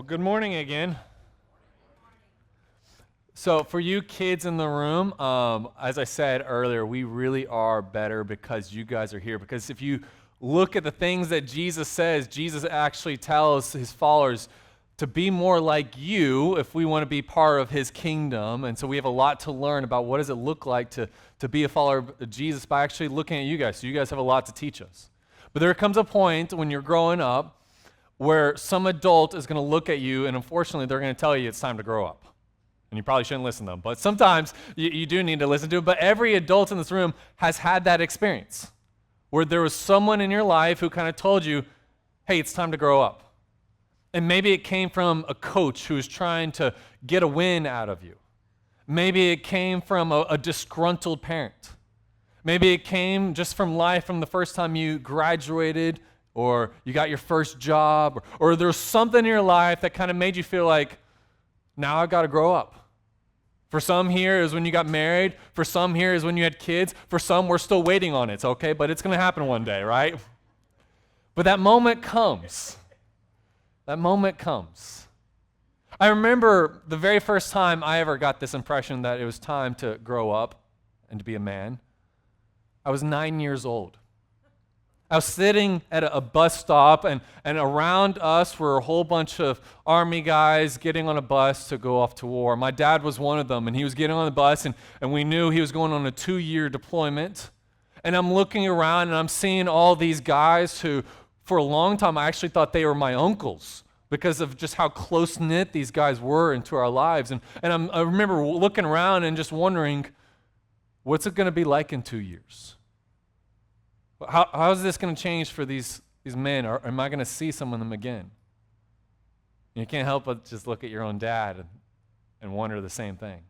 Well, good morning again. So for you kids in the room, as I said earlier, we really are better because you guys are here. Because if you look at the things that Jesus says, Jesus actually tells his followers to be more like you if we want to be part of his kingdom. And so we have a lot to learn about what does it look like to be a follower of Jesus by actually looking at you guys. So you guys have a lot to teach us. But there comes a point when you're growing up where some adult is going to look at you, and unfortunately, they're going to tell you it's time to grow up. And you probably shouldn't listen to them. But sometimes you do need to listen to them. But every adult in this room has had that experience where there was someone in your life who kind of told you, hey, it's time to grow up. And maybe it came from a coach who was trying to get a win out of you. Maybe it came from a disgruntled parent. Maybe it came just from life from the first time you graduated or you got your first job, or there's something in your life that kind of made you feel like, now I've got to grow up. For some here is when you got married. For some here is when you had kids. For some, we're still waiting on it, okay? But it's going to happen one day, right? But that moment comes. That moment comes. I remember the very first time I ever got this impression that it was time to grow up and to be a man. I was 9 years old. I was sitting at a bus stop, and around us were a whole bunch of Army guys getting on a bus to go off to war. My dad was one of them, and he was getting on the bus, and we knew he was going on a 2-year deployment. And I'm looking around, and I'm seeing all these guys who, for a long time, I actually thought they were my uncles because of just how close-knit these guys were into our lives. And I remember looking around and just wondering, what's it going to be like in 2 years? How is this going to change for these men? Or am I going to see some of them again? You can't help but just look at your own dad and wonder the same thing.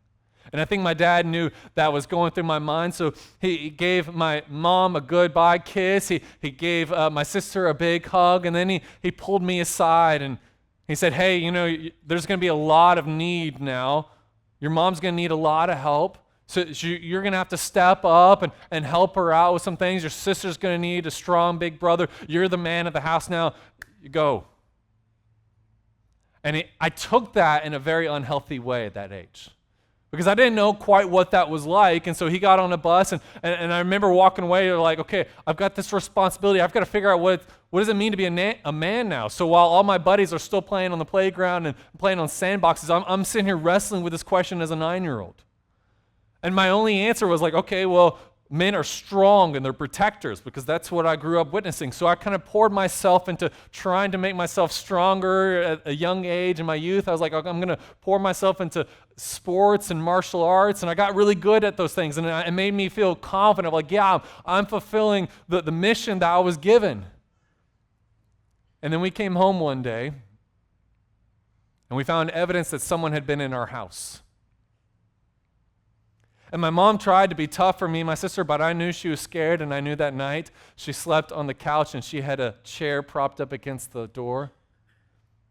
And I think my dad knew that was going through my mind, so he gave my mom a goodbye kiss. He gave my sister a big hug, and then he pulled me aside and he said, hey, there's going to be a lot of need now. Your mom's going to need a lot of help. So you're going to have to step up and help her out with some things. Your sister's going to need a strong big brother. You're the man of the house now. You go. And I took that in a very unhealthy way at that age because I didn't know quite what that was like. And so he got on a bus, and I remember walking away like, okay, I've got this responsibility. I've got to figure out what does it mean to be a man now. So while all my buddies are still playing on the playground and playing on sandboxes, I'm sitting here wrestling with this question as a 9-year-old. And my only answer was like, okay, well, men are strong and they're protectors because that's what I grew up witnessing. So I kind of poured myself into trying to make myself stronger at a young age in my youth. I was like, okay, I'm going to pour myself into sports and martial arts, and I got really good at those things. And it made me feel confident, like, yeah, I'm fulfilling the mission that I was given. And then we came home one day, and we found evidence that someone had been in our house. And my mom tried to be tough for me and my sister, but I knew she was scared, and I knew that night she slept on the couch and she had a chair propped up against the door.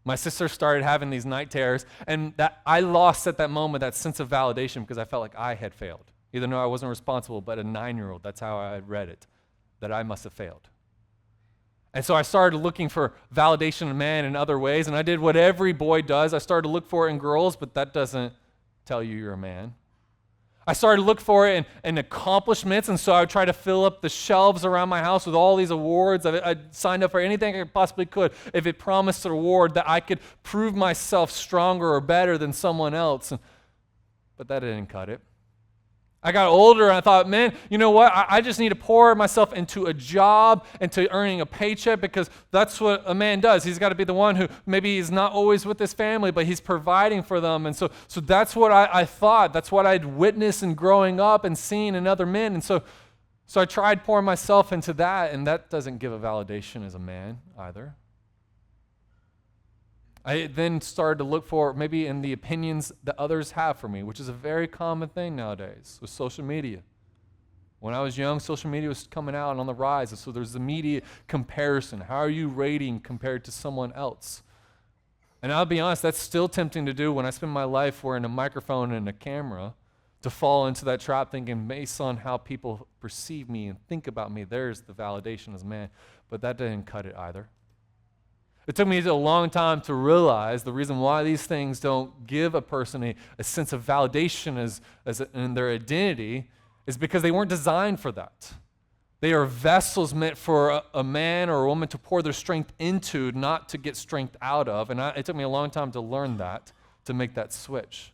My sister started having these night terrors, and that I lost at that moment that sense of validation because I felt like I had failed. Even though I wasn't responsible, but a 9-year-old, that's how I had read it, that I must have failed. And so I started looking for validation in men in other ways, and I did what every boy does. I started to look for it in girls, but that doesn't tell you you're a man. I started to look for it in accomplishments, and so I would try to fill up the shelves around my house with all these awards. I signed up for anything I possibly could if it promised a reward that I could prove myself stronger or better than someone else. But that didn't cut it. I got older and I thought, man, you know what? I just need to pour myself into a job, into earning a paycheck, because that's what a man does. He's got to be the one who maybe he's not always with his family, but he's providing for them. And so that's what I thought. That's what I'd witnessed in growing up and seeing in other men. And so I tried pouring myself into that, and that doesn't give a validation as a man either. I then started to look for maybe in the opinions that others have for me, which is a very common thing nowadays with social media. When I was young, social media was coming out and on the rise, and so there's the media comparison. How are you rating compared to someone else? And I'll be honest, that's still tempting to do when I spend my life wearing a microphone and a camera, to fall into that trap thinking based on how people perceive me and think about me, there's the validation as a man. But that didn't cut it either. It took me a long time to realize the reason why these things don't give a person a sense of validation in their identity is because they weren't designed for that. They are vessels meant for a man or a woman to pour their strength into, not to get strength out of. And it took me a long time to learn that, to make that switch.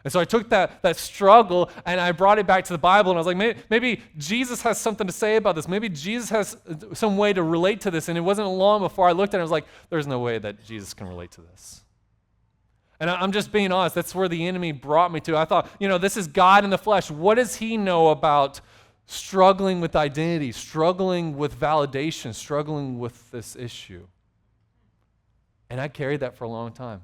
And so I took that struggle and I brought it back to the Bible, and I was like, maybe Jesus has something to say about this. Maybe Jesus has some way to relate to this. And it wasn't long before I looked at it, I was like, there's no way that Jesus can relate to this. And I'm just being honest, that's where the enemy brought me to. I thought, this is God in the flesh. What does he know about struggling with identity, struggling with validation, struggling with this issue? And I carried that for a long time.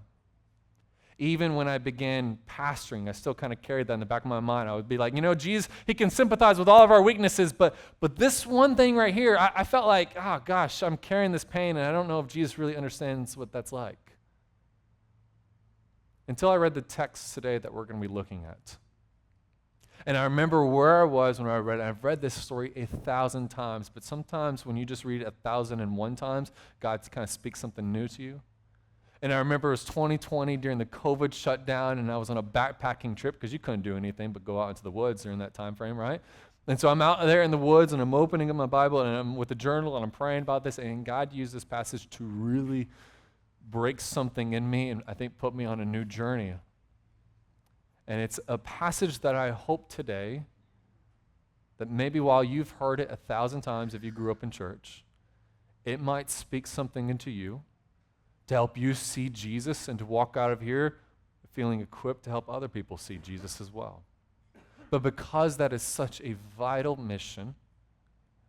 Even when I began pastoring, I still kind of carried that in the back of my mind. I would be like, Jesus, he can sympathize with all of our weaknesses, but this one thing right here, I felt like, oh gosh, I'm carrying this pain, and I don't know if Jesus really understands what that's like. Until I read the text today that we're going to be looking at. And I remember where I was when I read it. I've read this story 1,000 times, but sometimes when you just read it 1,001 times, God kind of speaks something new to you. And I remember it was 2020 during the COVID shutdown, and I was on a backpacking trip because you couldn't do anything but go out into the woods during that time frame, right? And so I'm out there in the woods, and I'm opening up my Bible, and I'm with a journal, and I'm praying about this, and God used this passage to really break something in me and I think put me on a new journey. And it's a passage that I hope today that maybe while you've heard it 1,000 times if you grew up in church, it might speak something into you to help you see Jesus and to walk out of here feeling equipped to help other people see Jesus as well. But because that is such a vital mission,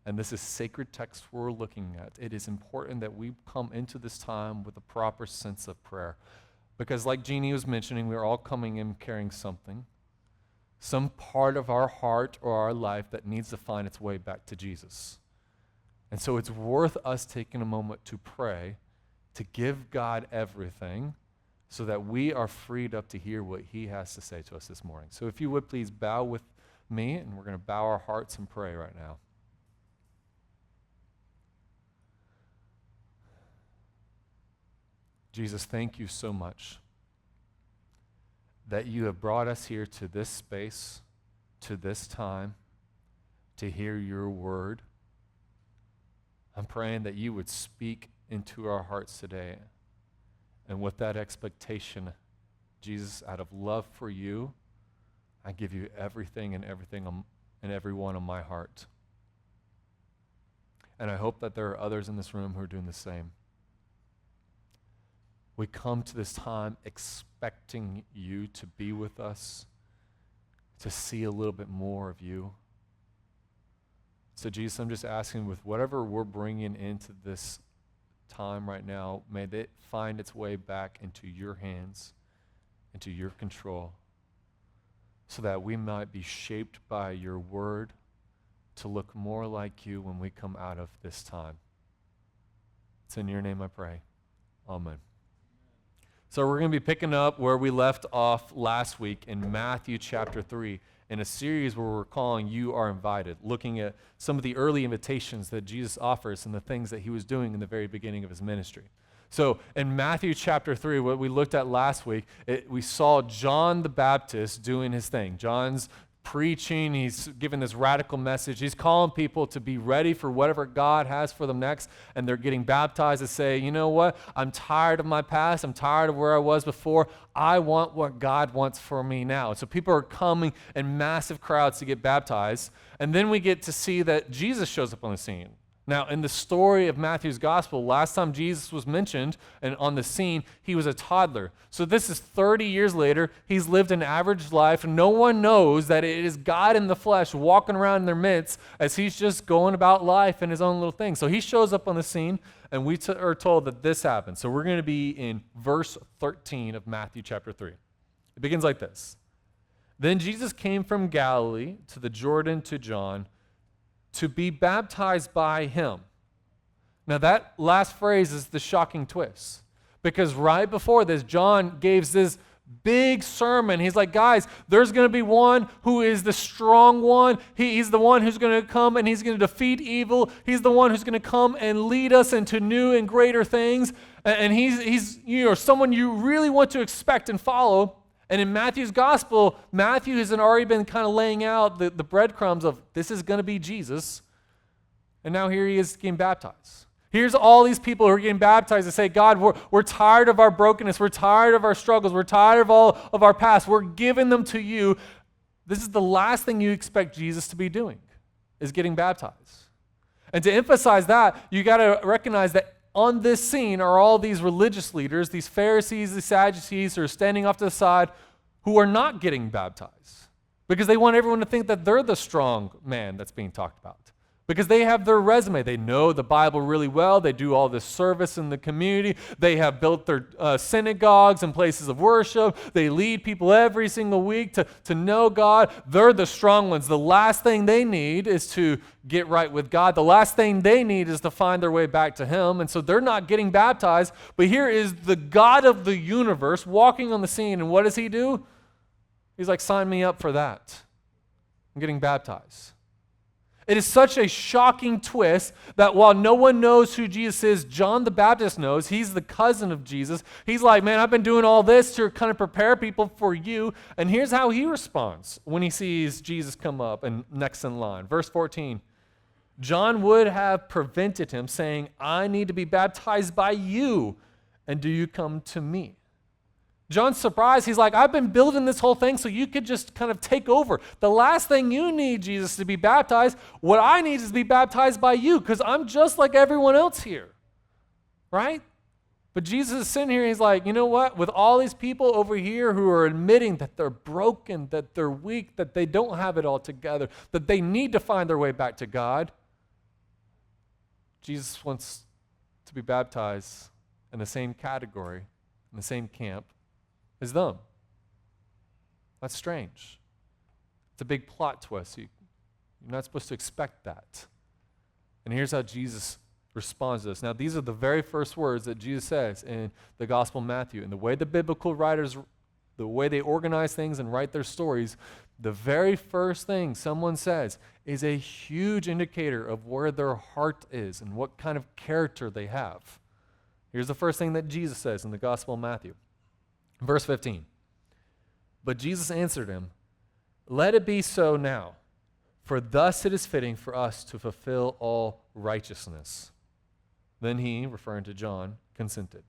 and this is sacred text we're looking at, it is important that we come into this time with a proper sense of prayer. Because like Jeannie was mentioning, we're all coming in carrying something, some part of our heart or our life that needs to find its way back to Jesus. And so it's worth us taking a moment to pray, to give God everything so that we are freed up to hear what he has to say to us this morning. So if you would please bow with me, and we're going to bow our hearts and pray right now. Jesus, thank you so much that you have brought us here to this space, to this time, to hear your word. I'm praying that you would speak into our hearts today. And with that expectation, Jesus, out of love for you, I give you everything and everyone on my heart. And I hope that there are others in this room who are doing the same. We come to this time expecting you to be with us, to see a little bit more of you. So Jesus, I'm just asking, with whatever we're bringing into this time right now, may it find its way back into your hands, into your control, so that we might be shaped by your word to look more like you when we come out of this time. It's in your name I pray. Amen. So we're going to be picking up where we left off last week in Matthew chapter 3 in a series where we're calling You Are Invited, looking at some of the early invitations that Jesus offers and the things that he was doing in the very beginning of his ministry. So in Matthew chapter 3, what we looked at last week, we saw John the Baptist doing his thing. John's preaching, he's giving this radical message. He's calling people to be ready for whatever God has for them next, and they're getting baptized to say, you know what, I'm tired of my past, I'm tired of where I was before, I want what God wants for me now. So people are coming in massive crowds to get baptized, and then we get to see that Jesus shows up on the scene. Now, in the story of Matthew's gospel, last time Jesus was mentioned and on the scene, he was a toddler. So this is 30 years later. He's lived an average life. No one knows that it is God in the flesh walking around in their midst as he's just going about life in his own little thing. So he shows up on the scene, and we are told that this happens. So we're going to be in verse 13 of Matthew chapter 3. It begins like this. Then Jesus came from Galilee to the Jordan to John to be baptized by him. Now that last phrase is the shocking twist, because right before this, John gives this big sermon. He's like, guys, there's going to be one who is the strong one. He's the one who's going to come and he's going to defeat evil. He's the one who's going to come and lead us into new and greater things. And he's someone you really want to expect and follow. And in Matthew's gospel, Matthew has already been kind of laying out the breadcrumbs of this is going to be Jesus. And now here he is getting baptized. Here's all these people who are getting baptized to say, God, we're tired of our brokenness. We're tired of our struggles. We're tired of all of our past. We're giving them to you. This is the last thing you expect Jesus to be doing, is getting baptized. And to emphasize that, you got to recognize that on this scene are all these religious leaders, these Pharisees, these Sadducees who are standing off to the side who are not getting baptized because they want everyone to think that they're the strong man that's being talked about. Because they have their resume. They know the Bible really well. They do all this service in the community. They have built their synagogues and places of worship. They lead people every single week to know God. They're the strong ones. The last thing they need is to get right with God. The last thing they need is to find their way back to Him. And so they're not getting baptized. But here is the God of the universe walking on the scene. And what does He do? He's like, sign me up for that. I'm getting baptized. It is such a shocking twist that while no one knows who Jesus is, John the Baptist knows. He's the cousin of Jesus. He's like, man, I've been doing all this to kind of prepare people for you. And here's how he responds when he sees Jesus come up and next in line. Verse 14, John would have prevented him, saying, I need to be baptized by you, and do you come to me? John's surprised. He's like, I've been building this whole thing so you could just kind of take over. The last thing you need, Jesus, to be baptized, what I need is to be baptized by you because I'm just like everyone else here, right? But Jesus is sitting here and he's like, you know what? With all these people over here who are admitting that they're broken, that they're weak, that they don't have it all together, that they need to find their way back to God, Jesus wants to be baptized in the same category, in the same camp as them. That's strange. It's a big plot twist. You're not supposed to expect that. And here's how Jesus responds to this. Now, these are the very first words that Jesus says in the Gospel of Matthew. And the way the biblical writers, the way they organize things and write their stories, the very first thing someone says is a huge indicator of where their heart is and what kind of character they have. Here's the first thing that Jesus says in the Gospel of Matthew. Verse 15, but Jesus answered him, let it be so now, for thus it is fitting for us to fulfill all righteousness. Then he, referring to John, consented.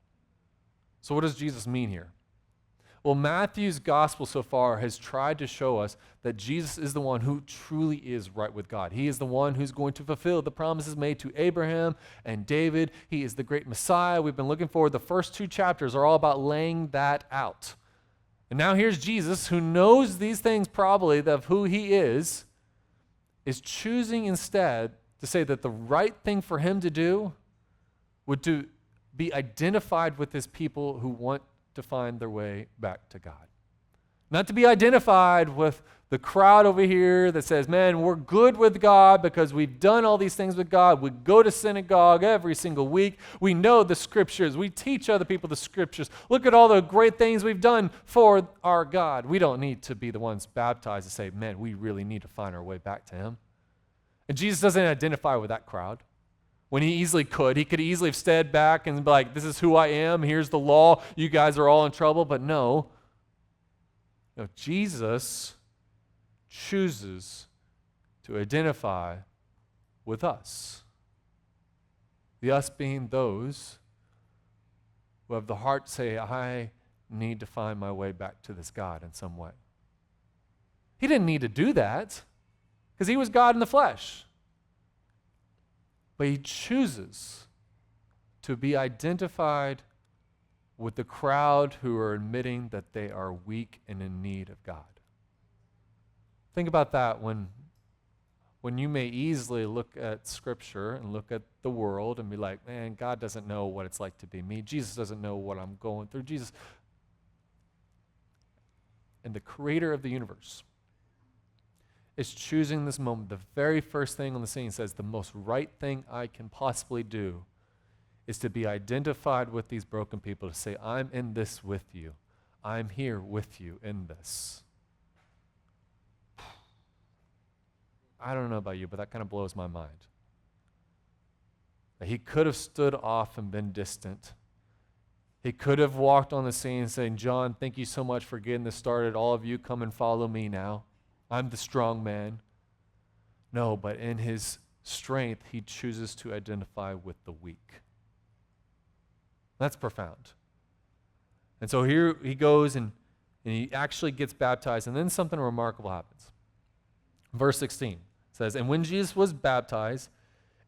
So what does Jesus mean here? Well, Matthew's gospel so far has tried to show us that Jesus is the one who truly is right with God. He is the one who's going to fulfill the promises made to Abraham and David. He is the great Messiah we've been looking for. The first 2 chapters are all about laying that out. And now here's Jesus, who knows these things probably of who he is choosing instead to say that the right thing for him to do would to be identified with his people who want to find their way back to God. Not to be identified with the crowd over here that says, man, we're good with God because we've done all these things with God. We go to synagogue every single week. We know the scriptures. We teach other people the scriptures. Look at all the great things we've done for our God. We don't need to be the ones baptized to say, man, we really need to find our way back to Him. And Jesus doesn't identify with that crowd. When he easily could. He could easily have stayed back and be like, this is who I am. Here's the law. You guys are all in trouble. But no, Jesus chooses to identify with us. The us being those who have the heart to say, I need to find my way back to this God in some way. He didn't need to do that because he was God in the flesh. But he chooses to be identified with the crowd who are admitting that they are weak and in need of God. Think about that when you may easily look at Scripture and look at the world and be like, man, God doesn't know what it's like to be me. Jesus doesn't know what I'm going through. Jesus, and the creator of the universe, is choosing this moment. The very first thing on the scene says, the most right thing I can possibly do is to be identified with these broken people, to say, I'm in this with you. I'm here with you in this. I don't know about you, but that kind of blows my mind. He could have stood off and been distant. He could have walked on the scene saying, John, thank you so much for getting this started. All of you, come and follow me now. I'm the strong man. No, but in his strength, he chooses to identify with the weak. That's profound. And so here he goes and he actually gets baptized, and then something remarkable happens. Verse 16 says, and when Jesus was baptized,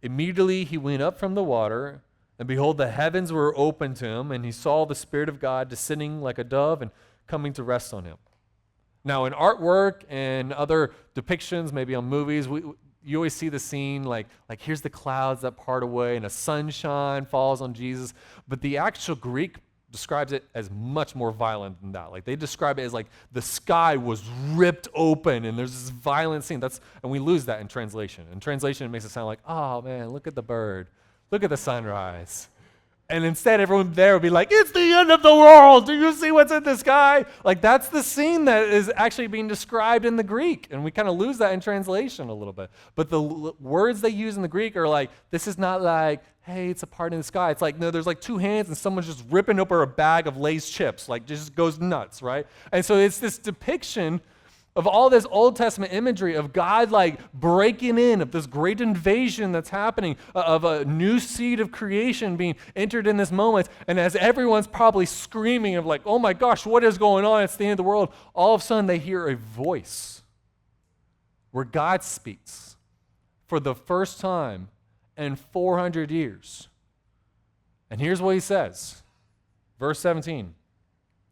immediately he went up from the water, and behold, the heavens were opened to him, and he saw the Spirit of God descending like a dove and coming to rest on him. Now, in artwork and other depictions, maybe on movies, you always see the scene like here's the clouds that part away, and a sunshine falls on Jesus. But the actual Greek describes it as much more violent than that. Like they describe it as like the sky was ripped open, and there's this violent scene. And we lose that in translation. In translation, it makes it sound like, oh man, look at the bird. Look at the sunrise. And instead, everyone there would be like, it's the end of the world. Do you see what's in the sky? Like that's the scene that is actually being described in the Greek. And we kind of lose that in translation a little bit. But the words they use in the Greek are like, this is not like, hey, it's a part in the sky. It's like, no, there's like two hands and someone's just ripping open a bag of Lay's chips. Like just goes nuts, right? And so it's this depiction of all this Old Testament imagery of God like breaking in, of this great invasion that's happening, of a new seed of creation being entered in this moment. And as everyone's probably screaming of like, oh my gosh, what is going on? It's the end of the world. All of a sudden they hear a voice where God speaks for the first time in 400 years. And here's what he says. Verse 17.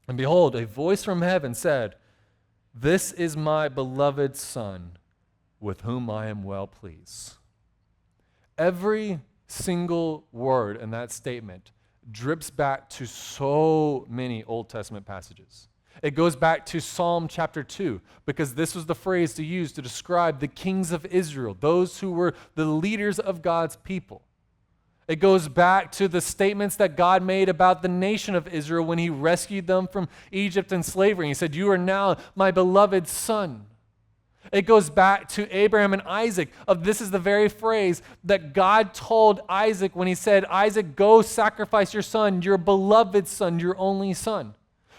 And behold, a voice from heaven said, this is my beloved Son, with whom I am well pleased. Every single word in that statement drips back to so many Old Testament passages. It goes back to Psalm chapter 2, because this was the phrase to use to describe the kings of Israel, those who were the leaders of God's people. It goes back to the statements that God made about the nation of Israel when he rescued them from Egypt and slavery. He said, you are now my beloved son. It goes back to Abraham and Isaac. This is the very phrase that God told Isaac when he said, Isaac, go sacrifice your son, your beloved son, your only son.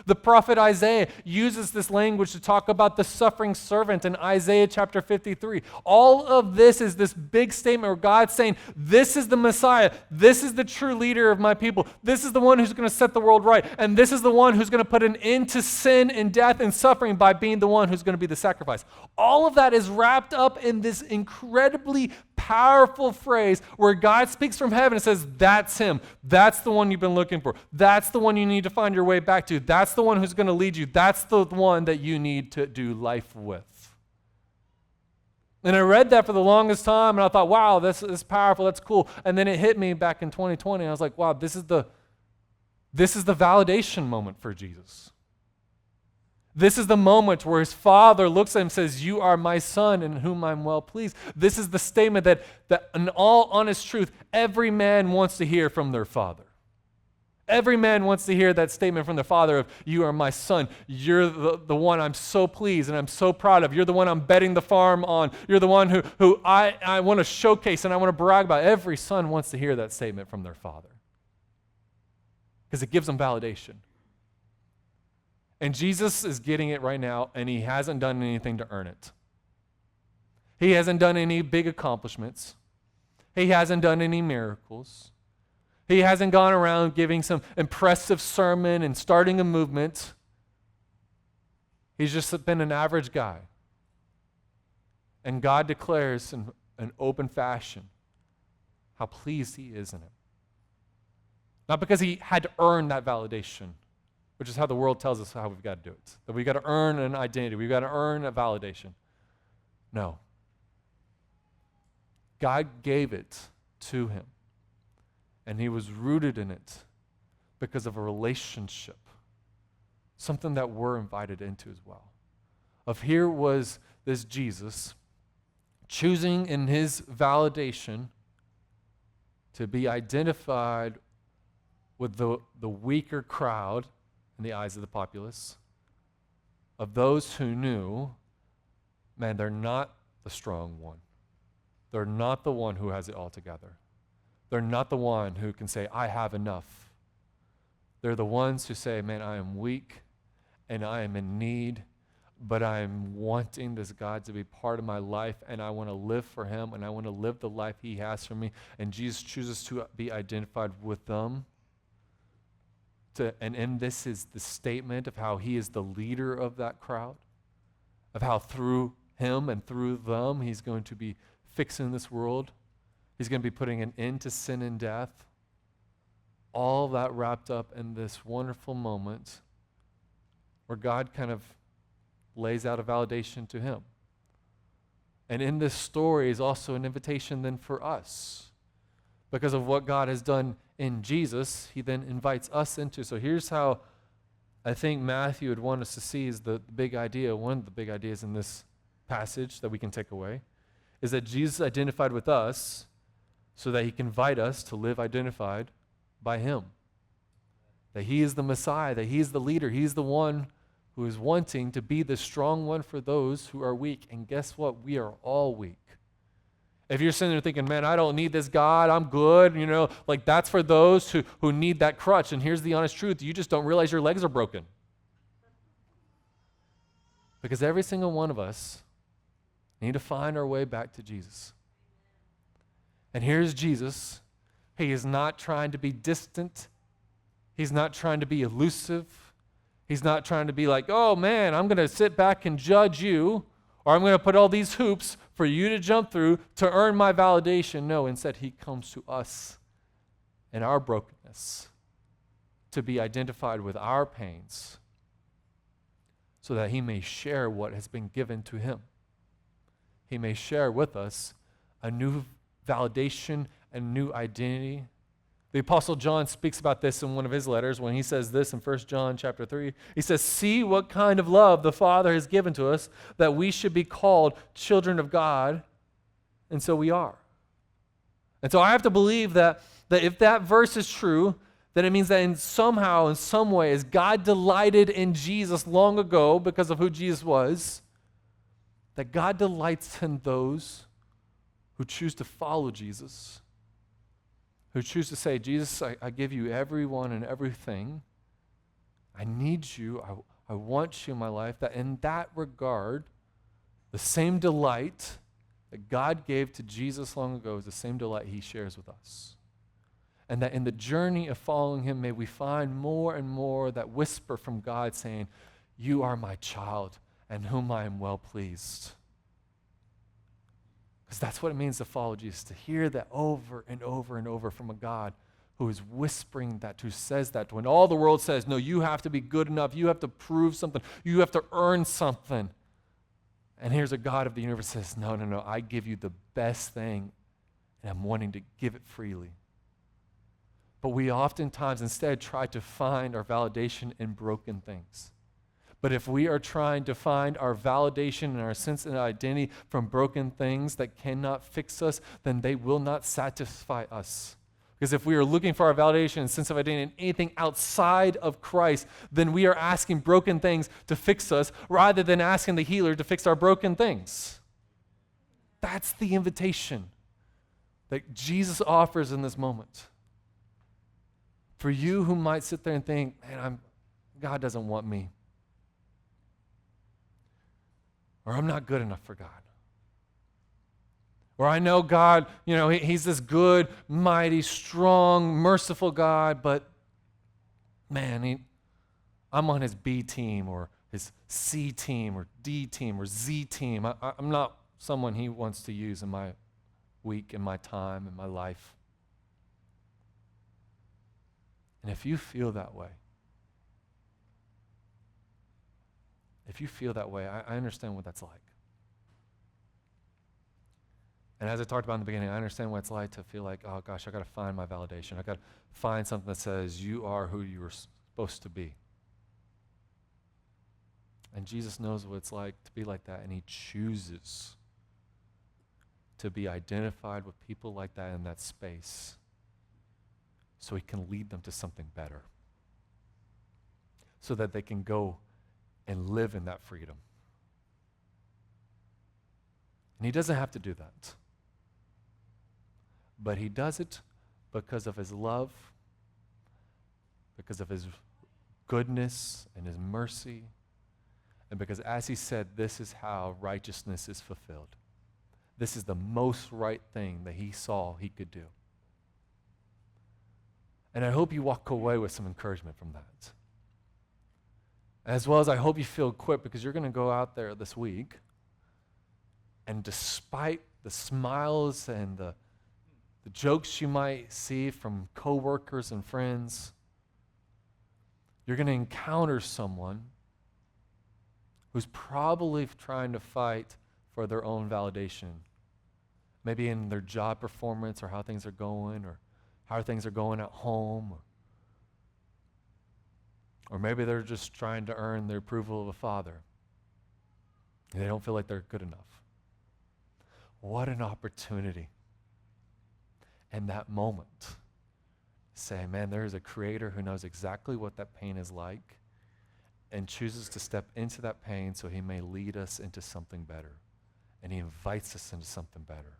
The prophet Isaiah uses this language to talk about the suffering servant in Isaiah chapter 53. All of this is this big statement where God's saying, this is the Messiah. This is the true leader of my people. This is the one who's going to set the world right. And this is the one who's going to put an end to sin and death and suffering by being the one who's going to be the sacrifice. All of that is wrapped up in this incredibly powerful phrase where God speaks from heaven and says, that's him. That's the one you've been looking for. That's the one you need to find your way back to. That's the one who's going to lead you. That's the one that you need to do life with. And I read that for the longest time, and I thought, wow, this is powerful. That's cool. And then it hit me back in 2020, and I was like, wow, this is the validation moment for Jesus. This is the moment where his father looks at him and says, you are my son in whom I'm well pleased. This is the statement that in all honest truth, every man wants to hear from their father. Every man wants to hear that statement from their father of, you are my son. You're the one I'm so pleased and I'm so proud of. You're the one I'm betting the farm on. You're the one who I want to showcase and I want to brag about. Every son wants to hear that statement from their father because it gives them validation. And Jesus is getting it right now, and he hasn't done anything to earn it. He hasn't done any big accomplishments. He hasn't done any miracles. He hasn't gone around giving some impressive sermon and starting a movement. He's just been an average guy. And God declares in an open fashion how pleased he is in him. Not because he had to earn that validation, which is how the world tells us how we've got to do it. That we've got to earn an identity. We've got to earn a validation. No. God gave it to him. And he was rooted in it because of a relationship. Something that we're invited into as well. Of here was this Jesus choosing in his validation to be identified with the weaker crowd in the eyes of the populace, of those who knew, man, they're not the strong one. They're not the one who has it all together. They're not the one who can say, I have enough. They're the ones who say, man, I am weak and I am in need, but I am wanting this God to be part of my life, and I want to live for him, and I want to live the life he has for me. And Jesus chooses to be identified with them. And this is the statement of how he is the leader of that crowd, of how through him and through them he's going to be fixing this world. He's going to be putting an end to sin and death. All that wrapped up in this wonderful moment where God kind of lays out a validation to him. And in this story is also an invitation then for us. Because of what God has done in Jesus, he then invites us into. So here's how I think Matthew would want us to see is the big idea. One of the big ideas in this passage that we can take away is that Jesus identified with us so that he can invite us to live identified by him. That he is the Messiah, that he is the leader, he's the one who is wanting to be the strong one for those who are weak. And guess what? We are all weak. If you're sitting there thinking, man, I don't need this God, I'm good, like that's for those who need that crutch. And here's the honest truth, you just don't realize your legs are broken. Because every single one of us need to find our way back to Jesus. And here's Jesus. He is not trying to be distant. He's not trying to be elusive. He's not trying to be like, oh man, I'm going to sit back and judge you, or I'm going to put all these hoops for you to jump through to earn my validation. No, instead he comes to us in our brokenness to be identified with our pains so that he may share what has been given to him. He may share with us a new validation and new identity. The Apostle John speaks about this in one of his letters when he says this in 1 John chapter 3. He says, see what kind of love the Father has given to us that we should be called children of God, and so we are. And so I have to believe that if that verse is true, then it means that in some way, as God delighted in Jesus long ago because of who Jesus was, that God delights in those who choose to follow Jesus, who choose to say, Jesus, I give you everyone and everything. I need you. I want you in my life. That in that regard, the same delight that God gave to Jesus long ago is the same delight he shares with us. And that in the journey of following him, may we find more and more that whisper from God saying, you are my child and whom I am well pleased. Because that's what it means to follow Jesus, to hear that over and over and over from a God who is whispering that, who says that. When all the world says, no, you have to be good enough, you have to prove something, you have to earn something. And here's a God of the universe says, no, I give you the best thing, and I'm wanting to give it freely. But we oftentimes instead try to find our validation in broken things. But if we are trying to find our validation and our sense of identity from broken things that cannot fix us, then they will not satisfy us. Because if we are looking for our validation and sense of identity in anything outside of Christ, then we are asking broken things to fix us rather than asking the healer to fix our broken things. That's the invitation that Jesus offers in this moment. For you who might sit there and think, man, God doesn't want me. Or I'm not good enough for God. Or I know God, he's this good, mighty, strong, merciful God, but man, I'm on his B team or his C team or D team or Z team. I'm not someone he wants to use in my week, in my time, in my life. And if you feel that way, I understand what that's like. And as I talked about in the beginning, I understand what it's like to feel like, oh gosh, I got to find my validation. I got to find something that says you are who you were supposed to be. And Jesus knows what it's like to be like that, and he chooses to be identified with people like that in that space so he can lead them to something better. so that they can go and live in that freedom. And he doesn't have to do that. But he does it because of his love, because of his goodness and his mercy, and because, as he said, this is how righteousness is fulfilled. This is the most right thing that he saw he could do. And I hope you walk away with some encouragement from that. As well as I hope you feel equipped, because you're going to go out there this week, and despite the smiles and the jokes you might see from coworkers and friends, you're going to encounter someone who's probably trying to fight for their own validation, maybe in their job performance or how things are going or how things are going at home, or maybe they're just trying to earn the approval of a father and they don't feel like they're good enough. What an opportunity in that moment. Say, man, there is a creator who knows exactly what that pain is like and chooses to step into that pain so he may lead us into something better. And he invites us into something better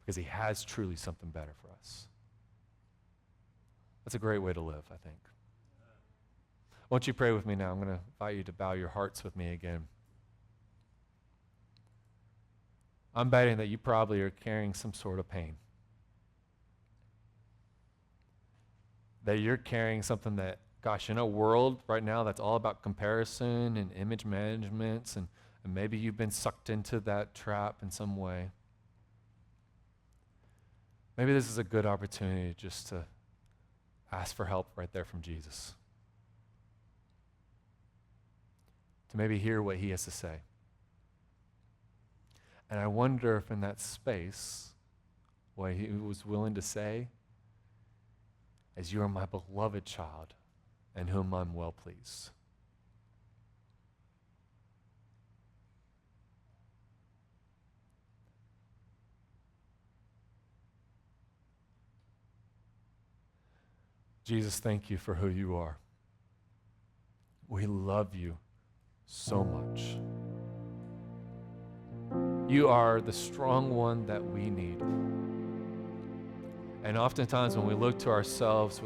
because he has truly something better for us. That's a great way to live, I think. Won't you pray with me now? I'm going to invite you to bow your hearts with me again. I'm betting that you probably are carrying some sort of pain. That you're carrying something that, gosh, in a world right now that's all about comparison and image management, and maybe you've been sucked into that trap in some way. Maybe this is a good opportunity just to ask for help right there from Jesus. To maybe hear what he has to say. And I wonder if in that space, what he was willing to say, as you are my beloved child, in whom I'm well pleased. Jesus, thank you for who you are. We love you so much. You are the strong one that we need. And oftentimes when we look to ourselves,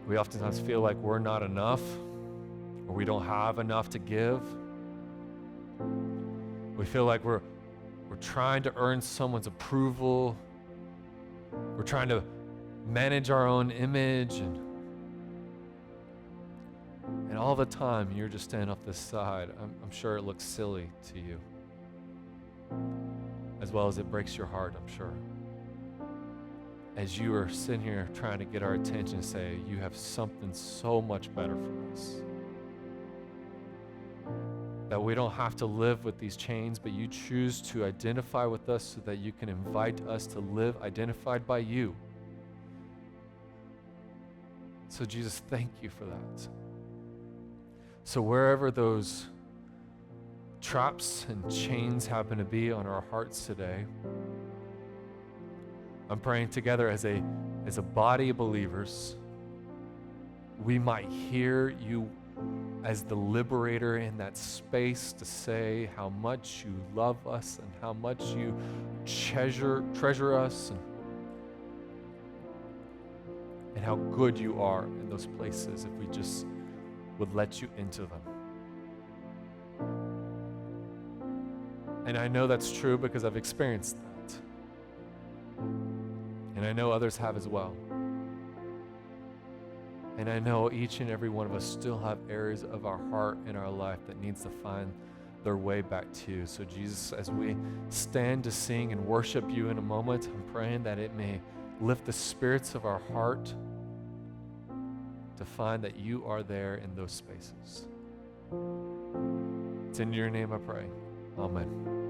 we oftentimes feel like we're not enough, or we don't have enough to give. We feel like we're trying to earn someone's approval. We're trying to manage our own image, and all the time you're just standing off this side. I'm sure it looks silly to you, as well as it breaks your heart, I'm sure. As you are sitting here trying to get our attention, say, you have something so much better for us. That we don't have to live with these chains, but you choose to identify with us so that you can invite us to live identified by you. So Jesus, thank you for that. So wherever those traps and chains happen to be on our hearts today, I'm praying together as a body of believers, we might hear you as the liberator in that space to say how much you love us and how much you treasure us, and how good you are in those places if we just would let you into them. And I know that's true because I've experienced that. And I know others have as well. And I know each and every one of us still have areas of our heart and our life that needs to find their way back to you. So Jesus, as we stand to sing and worship you in a moment, I'm praying that it may lift the spirits of our heart to find that you are there in those spaces. It's in your name I pray. Amen.